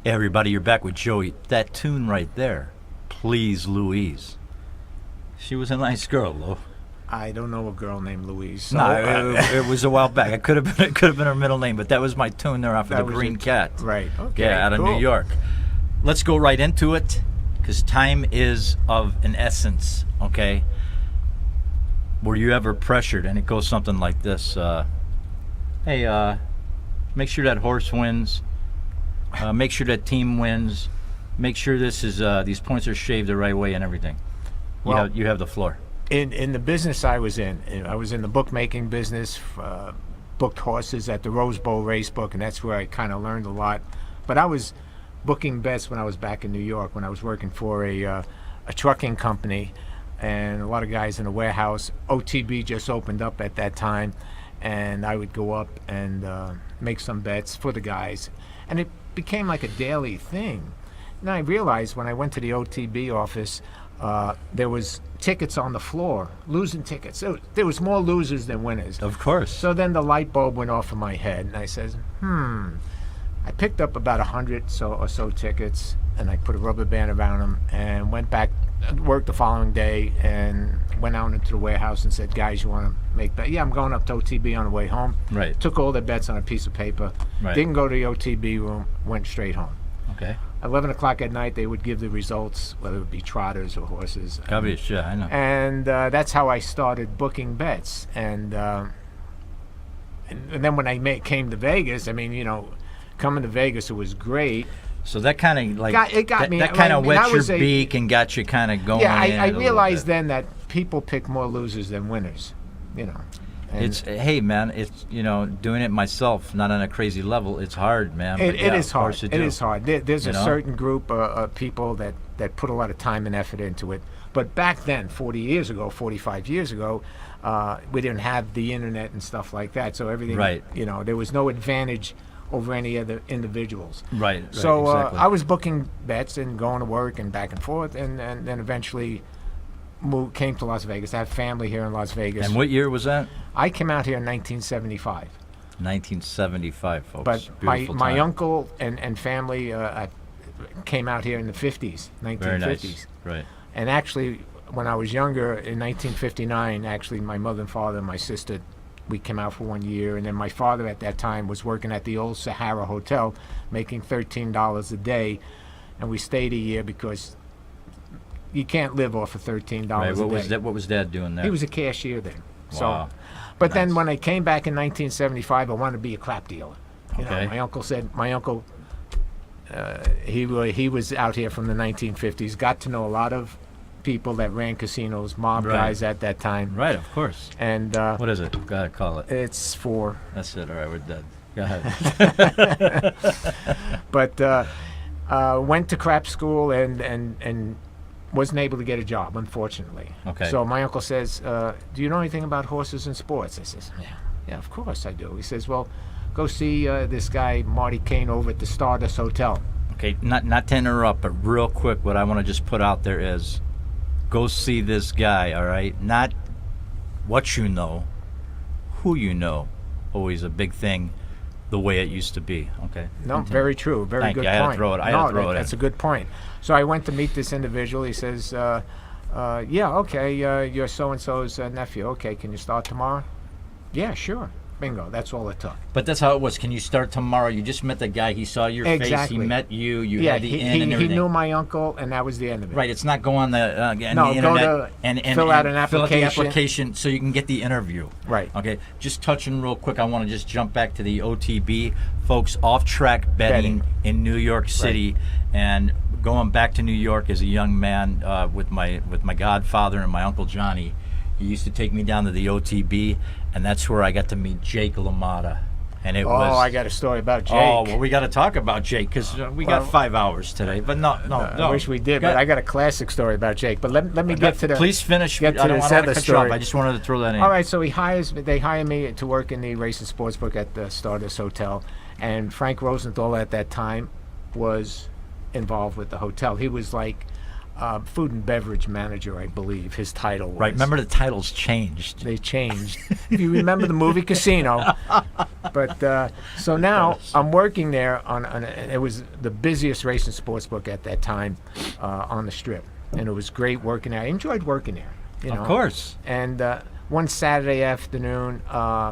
Hey everybody, you're back with Joey. That tune right there, Please Louise. She was a nice girl, though. I don't know a girl named Louise. So, No, it was a while back. It could have been her middle name, but that was my tune there off of the Green Cat. Right. Okay. Yeah, out of New York. Let's go right into it, because time is of an essence. Okay. Were you ever pressured? And it goes something like this. Hey, make sure that horse wins. Make sure that team wins. Make sure these points are shaved the right way and everything. Well, you have the floor. In the business I was in the bookmaking business, booked horses at the Rose Bowl race book, and that's where I kind of learned a lot. But I was booking bets when I was back in New York, when I was working for a trucking company, and a lot of guys in a warehouse. OTB just opened up at that time, and I would go up and make some bets for the guys, and it became like a daily thing. And I realized when I went to the OTB office, there was tickets on the floor, losing tickets. So there was more losers than winners. Of course. So then the light bulb went off in my head, and I said, I picked up about 100 or so tickets, and I put a rubber band around them and went back, worked the following day, and went out into the warehouse and said, guys, you want to make bets? Yeah, I'm going up to OTB on the way home. Right. Took all their bets on a piece of paper. Right. Didn't go to the OTB room, went straight home. Okay. 11 o'clock at night, they would give the results, whether it be trotters or horses. Obvious, yeah, I know. And that's how I started booking bets. And then when I came to Vegas, I mean, coming to Vegas, it was great. So that kind of got me. That kind of wet your beak and got you kind of going. Yeah, I realized then that people pick more losers than winners. Hey man, it's doing it myself, not on a crazy level. It's hard, man. It is hard. It is hard. There's a certain group of people that put a lot of time and effort into it. But back then, 40 years ago, 45 years ago, we didn't have the internet and stuff like that. So everything, right. There was no advantage over any other individuals. Right. So exactly. I was booking bets and going to work and back and forth, and then eventually came to Las Vegas. I have family here in Las Vegas. And what year was that? I came out here in 1975. 1975, folks. But my uncle and family came out here in the 50s, 1950s. Very nice. Right. And actually, when I was younger, in 1959, actually my mother and father and my sister, we came out for 1 year. And then my father at that time was working at the old Sahara Hotel, making $13 a day. And we stayed a year because you can't live off of $13 a day. What was Dad doing there? He was a cashier then. Wow. But then when I came back in 1975, I wanted to be a crap dealer. Okay. My uncle he was out here from the 1950s, got to know a lot of people that ran casinos, mob guys at that time. Right, of course. And what is it? Go ahead, call it. It's 4. That's it. All right, we're dead. Go ahead. But went to crap school and wasn't able to get a job, unfortunately. Okay. So my uncle says, do you know anything about horses and sports? I says, yeah, of course I do. He says, well, go see this guy, Marty Kane, over at the Stardust Hotel. Okay, not to interrupt, but real quick, what I want to just put out there is, go see this guy, all right? Not what you know, who you know. Always a big thing, the way it used to be. Okay. No, very true. Very Thank good you. point. I had to throw it. That's a good point. So I went to meet this individual. He says, yeah, okay, you're so-and-so's nephew. Okay, can you start tomorrow? Yeah, sure. Bingo. That's all it took. But that's how it was. Can you start tomorrow? You just met the guy. He saw your face. He met you. You had the in and everything. He knew my uncle, and that was the end of it. Right. It's not go on the internet go and fill out an application. Fill out the application so you can get the interview. Right. Okay. Just touching real quick, I want to just jump back to the OTB. Folks, off-track betting in New York City. Right. And going back to New York as a young man with my godfather and my Uncle Johnny. He used to take me down to the OTB, and that's where I got to meet Jake LaMotta. And it was. Oh, I got a story about Jake. Oh, well, we got to talk about Jake because we got 5 hours today. But no. I wish we did, but I got a classic story about Jake. But let me get to the. Please finish. Get to this other story. I just wanted to throw that in. All right, so they hire me to work in the race and sports book at the Stardust Hotel, and Frank Rosenthal at that time was involved with the hotel. He was like food and beverage manager, I believe his title was. Right. Remember the titles changed. They changed. If you remember the movie Casino. But so now I'm working there it was the busiest racing sports book at that time on the Strip. And it was great working there. I enjoyed working there. You know? Of course. And one Saturday afternoon,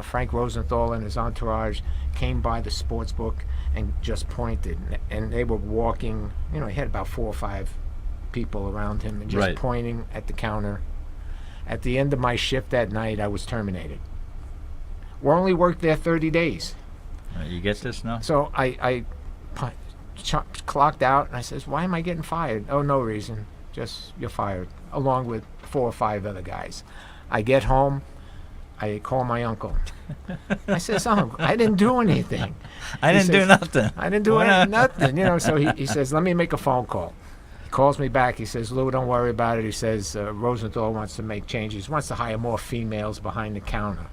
Frank Rosenthal and his entourage came by the sports book and just pointed. And they were walking, you know, he had about 4 or 5 people around him and just Right. pointing at the counter. At the end of my shift that night, I was terminated. We only worked there 30 days. You get this now? So I clocked out, and I says, why am I getting fired? Oh, no reason. Just, you're fired, along with 4 or 5 other guys. I get home. I call my uncle. I says, oh, I didn't do anything. I didn't do nothing. I didn't do nothing, you know. So he says, let me make a phone call. He calls me back. He says, Lou, don't worry about it. He says, Rosenthal wants to make changes. He wants to hire more females behind the counter.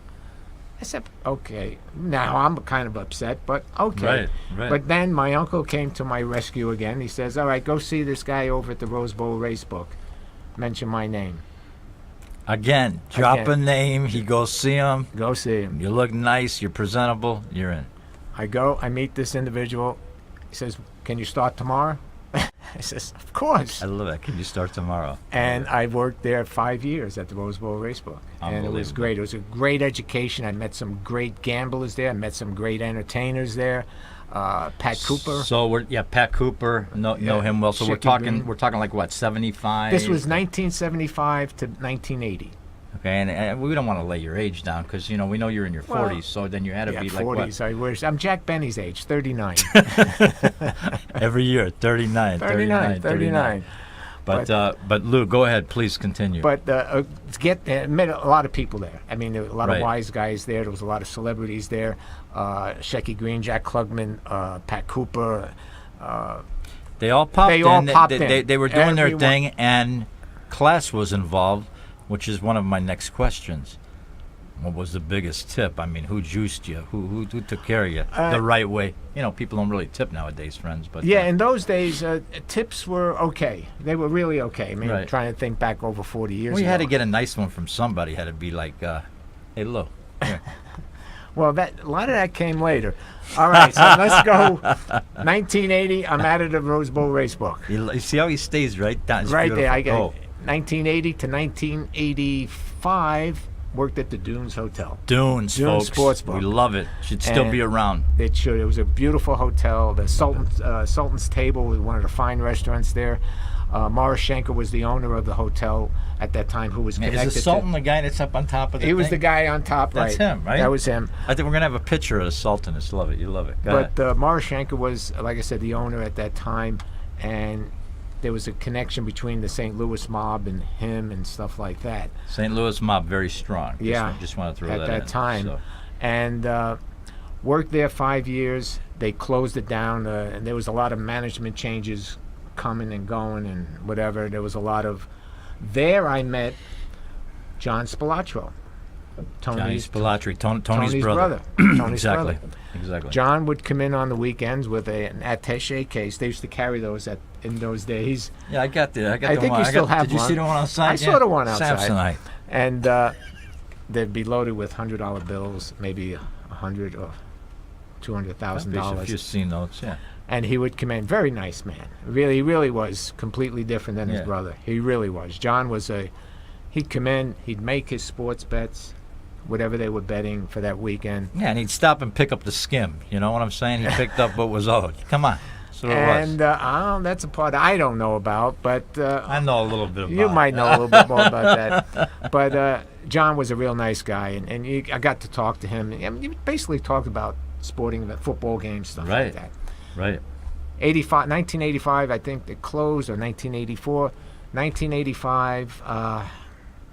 I said, okay. Now I'm kind of upset, but okay. Right. But then my uncle came to my rescue again. He says, all right, go see this guy over at the Rose Bowl Race Book. Mention my name. Again, drop a name. He goes see him. Go see him. You look nice. You're presentable. You're in. I go. I meet this individual. He says, can you start tomorrow? I says, of course. I love that. Can you start tomorrow? And I worked there 5 years at the Rose Bowl Racebook. And it was great. It was a great education. I met some great gamblers there. I met some great entertainers there. Pat Cooper. So Pat Cooper. Know him well. So Ciccone. we're talking like what, 75? This was 1975 to 1980. Okay, and we don't want to lay your age down because, you know, we know you're in your 40s, so then you had to be like 40s, I wish. I'm Jack Benny's age, 39. Every year, 39. But Lou, go ahead, please continue. But met a lot of people there. I mean, there were a lot of wise guys there. There was a lot of celebrities there. Shecky Green, Jack Klugman, Pat Cooper. They all popped in. They all popped in. They were doing their thing, and class was involved, which is one of my next questions. What was the biggest tip? I mean, who juiced you? Who took care of you the right way? You know, people don't really tip nowadays, friends. But yeah, in those days, tips were okay. They were really okay. I mean, I'm trying to think back over 40 years ago. You had to get a nice one from somebody. Had to be like, hey, Lou. Well, a lot of that came later. All right, so let's go. 1980, I'm out of the Rose Bowl Racebook. You see how he stays right down? It's right beautiful. there. I got 1980 to 1985. Worked at the Dunes Hotel. Dunes, folks. Sportsbook. We love it. Should still be around. It should. It was a beautiful hotel. The Sultan's Table was one of the fine restaurants there. Morris Schenker was the owner of the hotel at that time, who was connected. Is the Sultan the guy that's up on top of the He thing? was the guy on top, That's him, right? That was him. I think we're going to have a picture of the Sultan. I just love it. You love it. Go ahead. Morris Schenker was, like I said, the owner at that time, and there was a connection between the St. Louis mob and him and stuff like that. St. Louis mob, very strong. Yeah. Just want to throw that in. At that time. So. And worked there 5 years. They closed it down, and there was a lot of management changes coming and going and whatever. There was a lot of... There I met John Spilatro. Tony's brother. Tony's brother. Exactly. Exactly. John would come in on the weekends with an attaché case. They used to carry those in those days. Yeah, I got the I think one. you still have Did you see the one outside? I saw the one outside. Samsonite. And they'd be loaded with $100 bills, maybe $100,000 or $200,000. A few C notes, yeah. And he would come in, very nice man. He really was completely different than his brother. He really was. John was he'd come in, he'd make his sports bets, whatever they were betting for that weekend. Yeah, and he'd stop and pick up the skim. You know what I'm saying? He picked up what was owed. Come on. That's what it was. And that's a part I don't know about, but... I know a little bit about you might know a little bit more about that. But John was a real nice guy, and I got to talk to him. I mean, he basically talked about sporting, football games, stuff like that. Right. 1985, I think it closed, or 1984. 1985,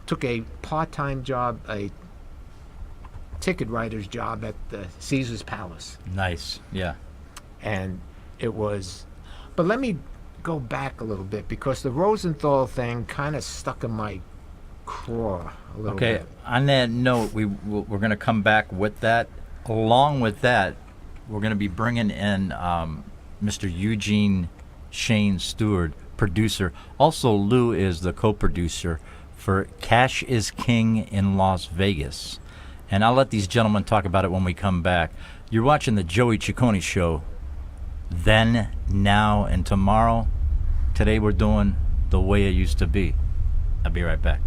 took a part-time job, a ticket writer's job at the Caesar's Palace. Nice, yeah. And it was... But let me go back a little bit, because the Rosenthal thing kind of stuck in my craw a little bit. Okay, on that note, we're going to come back with that. Along with that, we're going to be bringing in Mr. Eugene Shane Stewart, producer. Also, Lou is the co-producer for Cash is King in Las Vegas. And I'll let these gentlemen talk about it when we come back. You're watching the Joey Ciccone Show. Then, now, and tomorrow. Today we're doing The Way It Used to Be. I'll be right back.